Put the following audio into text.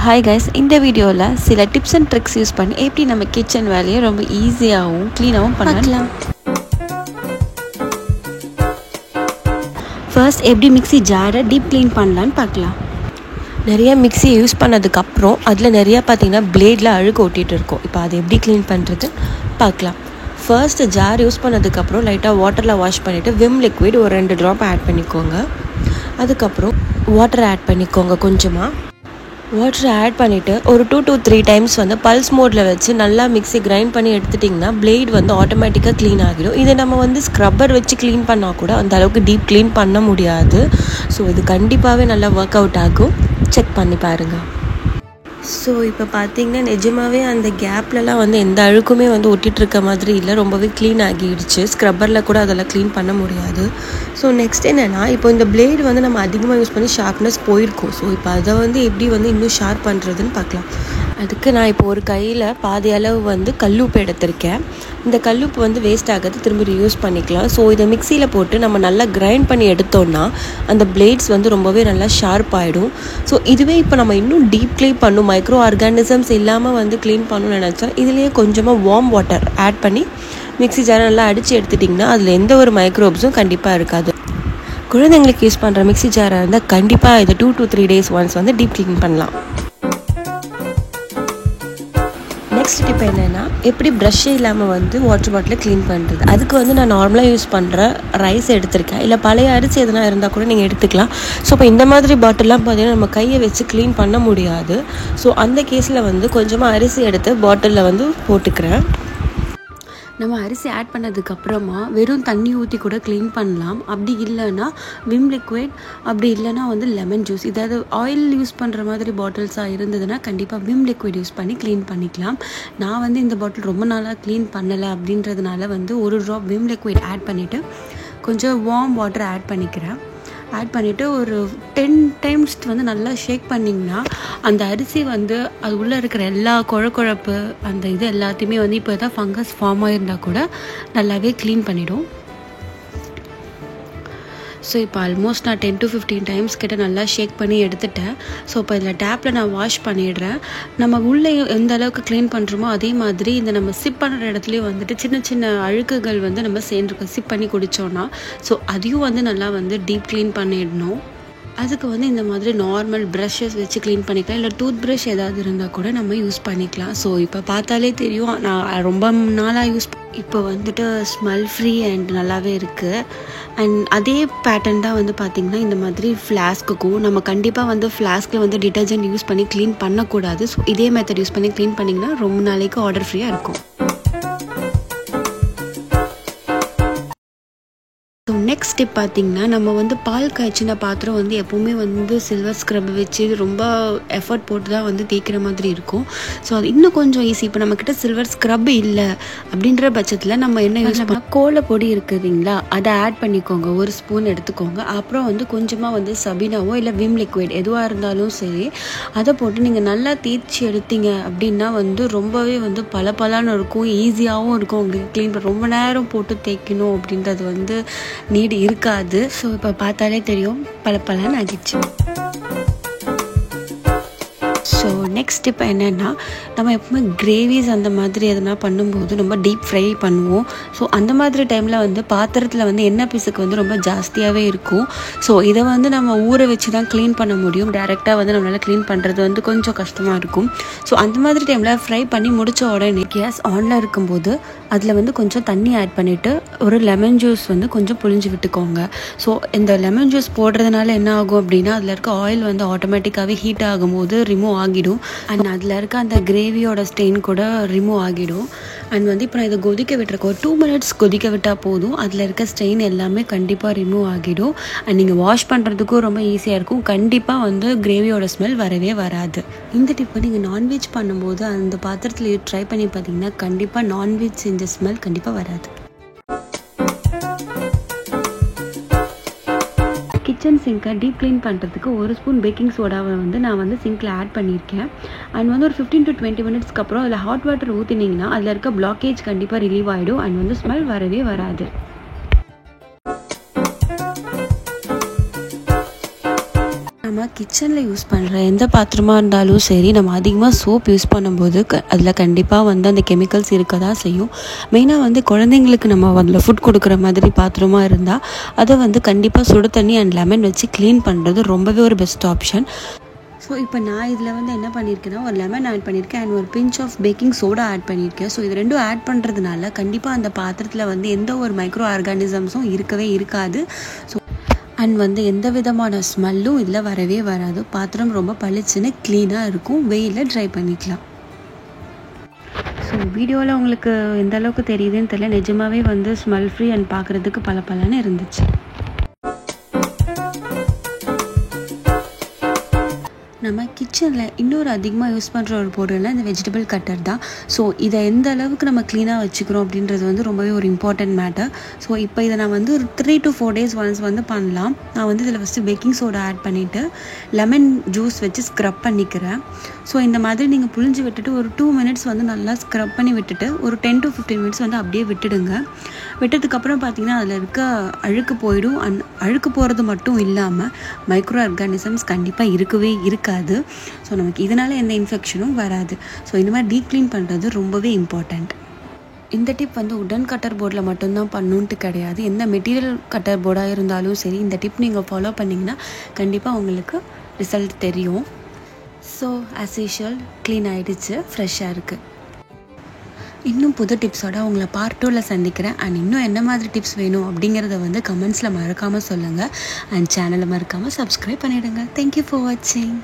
Hi guys, இந்த வீடியோவில் சில டிப்ஸ் அண்ட் ட்ரிக்ஸ் யூஸ் பண்ணி எப்படி நம்ம கிச்சன் வேலையை ரொம்ப ஈஸியாகவும் க்ளீனாகவும் பண்ணலாம். ஃபர்ஸ்ட் எப்படி மிக்ஸி ஜாரை டீப் க்ளீன் பண்ணலான்னு பார்க்கலாம். நிறைய மிக்ஸி யூஸ் பண்ணதுக்கப்புறம் அதில் நிறையா பார்த்திங்கன்னா பிளேடில் அழுக்கு ஒட்டிகிட்டு இருக்கும். இப்போ அதை எப்படி க்ளீன் பண்ணுறது பார்க்கலாம். ஃபர்ஸ்ட் ஜார் யூஸ் பண்ணதுக்கப்புறம் லைட்டாக வாட்டரில் வாஷ் பண்ணிவிட்டு விம் லிக்விட் ஒரு 2 ட்ராப் ஆட் பண்ணிக்கோங்க. அதுக்கப்புறம் வாட்டர் ஆட் பண்ணிக்கோங்க. கொஞ்சமாக வாட்டர் ஆட் பண்ணிவிட்டு ஒரு 2 to 3 டைம்ஸ் பல்ஸ் மோடில் வச்சு நல்லா மிக்ஸி கிரைண்ட் பண்ணி எடுத்துட்டிங்கன்னா பிளேட் ஆட்டோமேட்டிக்காக க்ளீன் ஆகிடும். இதை நம்ம ஸ்க்ரப்பர் வச்சு க்ளீன் பண்ணால் கூட அந்த அளவுக்கு டீப் க்ளீன் பண்ண முடியாது. ஸோ இது கண்டிப்பாகவே நல்லா ஒர்க் அவுட் ஆகும். செக் பண்ணி பாருங்கள். ஸோ இப்போ பார்த்திங்கன்னா நிஜமாகவே அந்த கேப்லலாம் எந்த அழுக்குமே ஒட்டிகிட்டு இருக்க மாதிரி இல்லை, ரொம்பவே க்ளீன் ஆகிடுச்சு. ஸ்க்ரப்பரில் கூட அதெல்லாம் க்ளீன் பண்ண முடியாது. ஸோ நெக்ஸ்ட் என்னென்னா, இப்போ இந்த பிளேடு நம்ம அதிகமாக யூஸ் பண்ணி ஷார்ப்னஸ் போயிருக்கோம். ஸோ இப்போ அதை எப்படி இன்னும் ஷார்ப் பண்ணுறதுன்னு பார்க்கலாம். அதுக்கு நான் இப்போ ஒரு கையில் பாதி அளவு கல்லுப்பு எடுத்திருக்கேன். இந்த கல்லுப்பு வேஸ்ட் ஆகிறது திரும்ப யூஸ் பண்ணிக்கலாம். ஸோ இதை மிக்சியில் போட்டு நம்ம நல்லா கிரைண்ட் பண்ணி எடுத்தோம்னா அந்த பிளேட்ஸ் ரொம்பவே நல்லா ஷார்ப் ஆகிடும். ஸோ இதுவே இப்போ நம்ம இன்னும் டீப் க்ளீன் பண்ணும், மைக்ரோ ஆர்கானிசம்ஸ் இல்லாமல் க்ளீன் பண்ணணும்னு நினச்சா இதுலேயே கொஞ்சமாக வார்ம் வாட்டர் ஆட் பண்ணி மிக்ஸி ஜாரை நல்லா அடித்து எடுத்துட்டிங்கன்னா அதில் எந்த ஒரு மைக்ரோப்ஸும் கண்டிப்பாக இருக்காது. குழந்தைங்களுக்கு யூஸ் பண்ணுற மிக்ஸி ஜாராக இருந்தால் கண்டிப்பாக இதை 2 to 3 days once deep clean பண்ணலாம். நெக்ஸ்ட் டிப் என்னென்னா, எப்படி ப்ரஷ்ஷே இல்லாமல் வாட்டர் பாட்டிலை க்ளீன் பண்ணுறது. அதுக்கு நான் நார்மலாக யூஸ் பண்ணுற ரைஸ் எடுத்திருக்கேன். இல்லை பழைய அரிசி எதனா இருந்தால் கூட நீங்கள் எடுத்துக்கலாம். ஸோ இப்போ இந்த மாதிரி பாட்டிலாம் பார்த்திங்கன்னா நம்ம கையை வச்சு க்ளீன் பண்ண முடியாது. ஸோ அந்த கேஸில் கொஞ்சமாக அரிசி எடுத்து பாட்டிலில் போட்டுக்கிறேன். நம்ம அரிசி ஆட் பண்ணதுக்கப்புறமா வெறும் தண்ணி ஊற்றி கூட க்ளீன் பண்ணலாம். அப்படி இல்லைன்னா விம் லிக்விட், அப்படி இல்லைன்னா லெமன் ஜூஸ், இதாவது ஆயில் யூஸ் பண்ணுற மாதிரி பாட்டில்ஸாக இருந்ததுன்னா கண்டிப்பாக விம் லிக்விட் யூஸ் பண்ணி க்ளீன் பண்ணிக்கலாம். நான் இந்த பாட்டில் ரொம்ப நாளாக க்ளீன் பண்ணலை அப்படின்றதுனால ஒரு ட்ராப் விம் லிக்விட் ஆட் பண்ணிவிட்டு கொஞ்சம் வார்ம் வாட்டர் ஆட் பண்ணிக்கிறேன். ஆட் பண்ணிவிட்டு ஒரு 10 டைம்ஸ் நல்லா ஷேக் பண்ணிங்கன்னா அந்த அரிசி அது உள்ளே இருக்கிற எல்லா குழப்பு அந்த இது எல்லாத்தையுமே இப்போ எதாவது ஃபங்கஸ் ஃபார்ம் ஆகிருந்தால் கூட நல்லாவே க்ளீன் பண்ணிவிடும். ஸோ இப்போ ஆல்மோஸ்ட் நான் 10 to 15 டைம்ஸ் கிட்ட நல்லா ஷேக் பண்ணி எடுத்துட்டேன். ஸோ இப்போ இதில் டேப்பில் நான் வாஷ் பண்ணிடுறேன். நம்ம உள்ளே எந்த அளவுக்கு க்ளீன் பண்ணுறோமோ அதே மாதிரி இந்த நம்ம சிப் பண்ணுற இடத்துலையும் சின்ன சின்ன அழுக்குகள் நம்ம சேர்ந்துருக்கோம் சிப் பண்ணி குடித்தோன்னா. ஸோ அதையும் நல்லா டீப் க்ளீன் பண்ணிடணும். அதுக்கு இந்த மாதிரி நார்மல் ப்ரஷஸ் வச்சு க்ளீன் பண்ணிக்கலாம். இல்லை டூத் ப்ரஷ் ஏதாவது இருந்தால் கூட நம்ம யூஸ் பண்ணிக்கலாம். ஸோ இப்போ பார்த்தாலே தெரியும், நான் ரொம்ப நாளாக இப்போ ஸ்மெல் ஃப்ரீ அண்ட் நல்லாவே இருக்குது. அண்ட் அதே பேட்டர்ன் தான் பார்த்திங்கன்னா இந்த மாதிரி ஃப்ளாஸ்க்குக்கும் நம்ம கண்டிப்பாக ஃப்ளாஸ்கில் டிட்டர்ஜென்ட் யூஸ் பண்ணி க்ளீன் பண்ணக்கூடாது. ஸோ இதே மெத்தட் யூஸ் பண்ணி க்ளீன் பண்ணிங்கன்னா ரொம்ப நாளைக்கு ஆர்டர் ஃப்ரீயாக இருக்கும். ஸோ நெக்ஸ்ட் டிப் பார்த்திங்கன்னா, நம்ம பால் காய்ச்சின பாத்திரம் எப்போவுமே சில்வர் ஸ்க்ரப் வச்சு ரொம்ப எஃபர்ட் போட்டு தான் தேய்க்கிற மாதிரி இருக்கும். ஸோ அது இன்னும் கொஞ்சம் ஈஸி. இப்போ நம்மக்கிட்ட சில்வர் ஸ்க்ரப் இல்லை அப்படின்ற பட்சத்தில் நம்ம என்ன யூஸ் பண்ணலாம், கோல பொடி இருக்குதுங்களா, அதை ஆட் பண்ணிக்கோங்க. 1 ஸ்பூன் எடுத்துக்கோங்க. அப்புறம் கொஞ்சமாக சபீனாவோ இல்லை விம் லிக்விட் எதுவாக இருந்தாலும் சரி, அதை போட்டு நீங்கள் நல்லா தேய்ச்சி எடுத்தீங்க அப்படின்னா ரொம்பவே பலன்னு இருக்கும், ஈஸியாகவும் இருக்கும். உங்களுக்கு க்ளீன் பண்ண ரொம்ப நேரம் போட்டு தேய்க்கணும் அப்படின்றது நீடு இருக்காது. ஸோ இப்போ பார்த்தாலே தெரியும் பலன்னு ஆகிடுச்சு. ஸோ நெக்ஸ்ட் இப்போ என்னென்னா, நம்ம எப்பவுமே கிரேவிஸ் அந்த மாதிரி எதனா பண்ணும்போது ரொம்ப டீப் ஃப்ரை பண்ணுவோம். ஸோ அந்த மாதிரி டைமில் பாத்திரத்தில் எண்ணெய் பீஸுக்கு ரொம்ப ஜாஸ்தியாகவே இருக்கும். ஸோ இதை நம்ம ஊற வச்சு தான் க்ளீன் பண்ண முடியும். டேரெக்டாக நம்மளால் க்ளீன் பண்ணுறது கொஞ்சம் கஷ்டமாக இருக்கும். ஸோ அந்த மாதிரி டைமில் ஃப்ரை பண்ணி முடித்த உடனே கேஸ் ஆனில் இருக்கும்போது அதில் கொஞ்சம் தண்ணி ஆட் பண்ணிவிட்டு ஒரு லெமன் ஜூஸ் கொஞ்சம் புழிஞ்சு விட்டுக்கோங்க. ஸோ இந்த லெமன் ஜூஸ் போடுறதுனால என்ன ஆகும் அப்படின்னா, அதில் இருக்க ஆயில் ஆட்டோமேட்டிக்காகவே ஹீட் ஆகும்போது ரிமூவ் ஆகிடும். அண்ட் அதில் இருக்க அந்த கிரேவியோட ஸ்டெயின் கூட ரிமூவ் ஆகிடும். அண்ட் இப்போ நான் இதை கொதிக்க விட்டுருக்கேன். ஒரு 2 minutes கொதிக்க விட்டால் போதும். அதில் இருக்க ஸ்டெயின் எல்லாமே கண்டிப்பாக ரிமூவ் ஆகிடும். அண்ட் நீங்கள் வாஷ் பண்ணுறதுக்கும் ரொம்ப ஈஸியாக இருக்கும். கண்டிப்பாக கிரேவியோட ஸ்மெல் வரவே வராது. இந்த டிப்பை நீங்கள் நான்வெஜ் பண்ணும்போது அந்த பாத்திரத்தில் ட்ரை பண்ணி பார்த்தீங்கன்னா கண்டிப்பாக நான்வெஜ் செஞ்ச ஸ்மெல் கண்டிப்பாக வராது. கிச்சன் சிங்கை டீப் க்ளீன் பண்ணுறதுக்கு 1 ஸ்பூன் பேக்கிங் சோடாவை நான் சிங்கில் ஆட் பண்ணியிருக்கேன். அண்ட் ஒரு 15 to 20 மினிட்ஸ்க்கு அப்புறம் அதில் ஹாட் வாட்டர் ஊற்றினீங்கன்னா அதில் இருக்க பிளாக்கேஜ் கண்டிப்பாக ரிலீவ் ஆகிடும். அண்ட் ஸ்மெல் வரவே வராது. நம்ம கிச்சனில் யூஸ் பண்ணுற எந்த பாத்திரமாக இருந்தாலும் சரி, நம்ம அதிகமாக சோப் யூஸ் பண்ணும்போது அதில் கண்டிப்பாக வந்து அந்த கெமிக்கல்ஸ் இருக்க தான் செய்யும். மெயினாக வந்து குழந்தைங்களுக்கு நம்ம அதில் ஃபுட் கொடுக்குற மாதிரி பாத்திரமாக இருந்தால் அதை வந்து கண்டிப்பாக சுடு தண்ணி அண்ட் லெமன் வச்சு க்ளீன் பண்ணுறது ரொம்பவே ஒரு பெஸ்ட் ஆப்ஷன். ஸோ இப்போ நான் இதில் வந்து என்ன பண்ணியிருக்கேன்னா, ஒரு லெமன் ஆட் பண்ணியிருக்கேன் அண்ட் ஒரு pinch of baking soda add பண்ணியிருக்கேன். ஸோ இது ரெண்டும் ஆட் பண்ணுறதுனால கண்டிப்பாக அந்த பாத்திரத்தில் வந்து எந்த ஒரு மைக்ரோ ஆர்கானிசம்ஸும் இருக்கவே இருக்காது. ஸோ அண்ட் வந்து எந்த விதமான ஸ்மெல்லும் இதில் வரவே வராது. பாத்திரம் ரொம்ப பளிச்சுன்னு க்ளீனாக இருக்கும். வெயிலில் ட்ரை பண்ணிக்கலாம். ஸோ வீடியோவில் உங்களுக்கு எந்த அளவுக்கு தெரியுதுன்னு தெரியல, நிஜமாகவே வந்து ஸ்மெல் ஃப்ரீ அண்ட் பார்க்குறதுக்கு பளபளன்னு இருந்துச்சு. நம்ம கிச்சனில் இன்னொரு அதிகமாக யூஸ் பண்ணுற ஒரு பொருள்னா இந்த வெஜிடபிள் கட்டர் தான். ஸோ இதை எந்த அளவுக்கு நம்ம க்ளீனாக வச்சுக்கிறோம் அப்படின்றது வந்து ரொம்பவே ஒரு இம்பார்ட்டன்ட் மேட்டர். ஸோ இப்போ இதை நான் வந்து ஒரு 3 to 4 days ஒன்ஸ் வந்து பண்ணலாம். நான் வந்து இதில் ஃபஸ்ட்டு பேக்கிங் சோடா ஆட் பண்ணிவிட்டு லெமன் ஜூஸ் வச்சு ஸ்க்ரப் பண்ணிக்கிறேன். ஸோ இந்த மாதிரி நீங்கள் புழிஞ்சு விட்டுட்டு ஒரு 2 minutes வந்து நல்லா ஸ்க்ரப் பண்ணி விட்டுட்டு ஒரு 10 to 15 minutes வந்து அப்படியே விட்டுடுங்க. விட்டதுக்கப்புறம் பார்த்திங்கன்னா அதில் இருக்க அழுக்கு போயிடும். அழுக்கு போகிறது மட்டும் இல்லாமல் மைக்ரோ ஆர்கானிசம்ஸ் கண்டிப்பாக இருக்கவே இருக்காது. ஸோ நமக்கு இதனால் எந்த இன்ஃபெக்ஷனும் வராது. ஸோ இந்த மாதிரி டீப் க்ளீன் பண்ணுறது ரொம்பவே இம்பார்ட்டண்ட். இந்த டிப் வந்து உடன் கட்டர் போர்டில் மட்டும்தான் பண்ணணுன்ட்டு கிடையாது. எந்த மெட்டீரியல் கட்டர் போர்டாக இருந்தாலும் சரி, இந்த டிப் நீங்கள் ஃபாலோ பண்ணிங்கன்னா கண்டிப்பாக உங்களுக்கு ரிசல்ட் தெரியும். ஸோ ஆஸ் யூஷுவல் க்ளீன் ஆகிடுச்சு, ஃப்ரெஷ்ஷாக இருக்குது. இன்னும் புது டிப்ஸோட உங்களை பார்ட் 2ல் சந்திக்கிறேன். அண்ட் இன்னும் என்ன மாதிரி டிப்ஸ் வேணும் அப்படிங்கிறத வந்து கமெண்ட்ஸில் மறக்காமல் சொல்லுங்கள். அண்ட் சேனலை மறக்காமல் சப்ஸ்கிரைப் பண்ணிவிடுங்க. தேங்க்யூ ஃபார் வாட்சிங்.